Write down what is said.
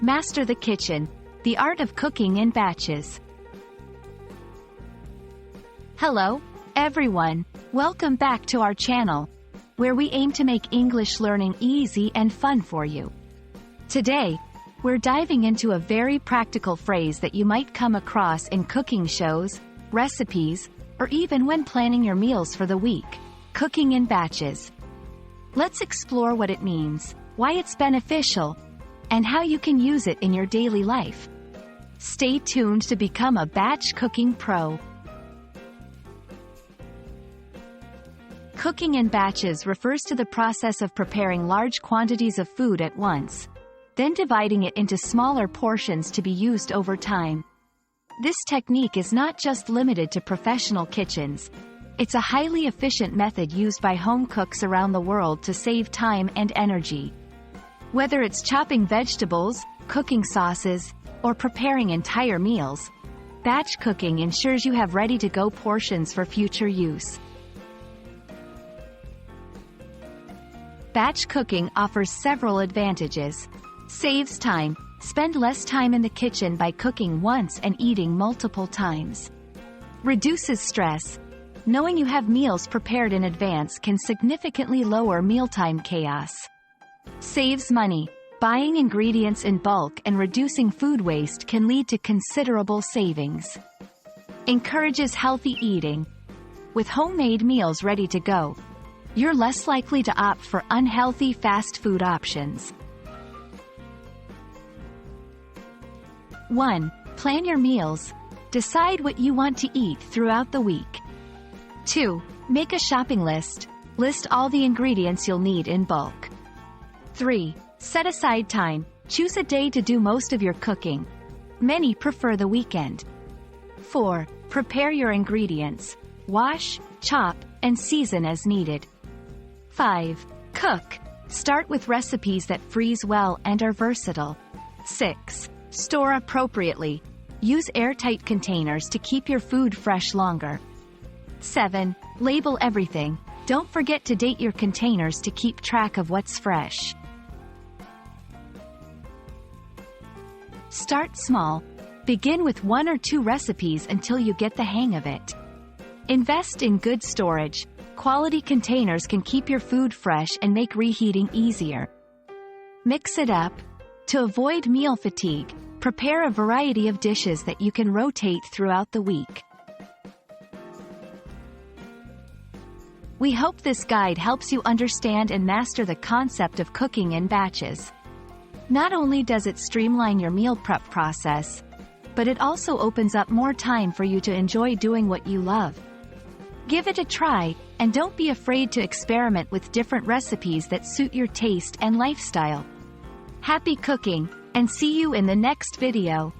Master the kitchen, the art of cooking in batches. Hello, everyone. Welcome back to our channel, where we aim to make English learning easy and fun for you. Today, we're diving into a very practical phrase that you might come across in cooking shows, recipes, or even when planning your meals for the week: cooking in batches. Let's explore what it means, why it's beneficial, and how you can use it in your daily life. Stay tuned to become a batch cooking pro. Cooking in batches refers to the process of preparing large quantities of food at once, then dividing it into smaller portions to be used over time. This technique is not just limited to professional kitchens. It's a highly efficient method used by home cooks around the world to save time and energy. Whether it's chopping vegetables, cooking sauces, or preparing entire meals, batch cooking ensures you have ready-to-go portions for future use. Batch cooking offers several advantages. Saves time. Spend less time in the kitchen by cooking once and eating multiple times. Reduces stress. Knowing you have meals prepared in advance can significantly lower mealtime chaos. Saves money. Buying ingredients in bulk and reducing food waste can lead to considerable savings. Encourages healthy eating. With homemade meals ready to go, you're less likely to opt for unhealthy fast food options. 1. Plan your meals. Decide what you want to eat throughout the week. 2. Make a shopping list. List all the ingredients you'll need in bulk. 3. Set aside time. Choose a day to do most of your cooking. Many prefer the weekend. 4. Prepare your ingredients. Wash, chop, and season as needed. 5. Cook. Start with recipes that freeze well and are versatile. 6. Store appropriately. Use airtight containers to keep your food fresh longer. 7. Label everything. Don't forget to date your containers to keep track of what's fresh. Start small. Begin with 1 or 2 recipes until you get the hang of it. Invest in good storage. Quality containers can keep your food fresh and make reheating easier. Mix it up. To avoid meal fatigue, prepare a variety of dishes that you can rotate throughout the week. We hope this guide helps you understand and master the concept of cooking in batches. Not only does it streamline your meal prep process, but it also opens up more time for you to enjoy doing what you love. Give it a try, and don't be afraid to experiment with different recipes that suit your taste and lifestyle. Happy cooking, and see you in the next video.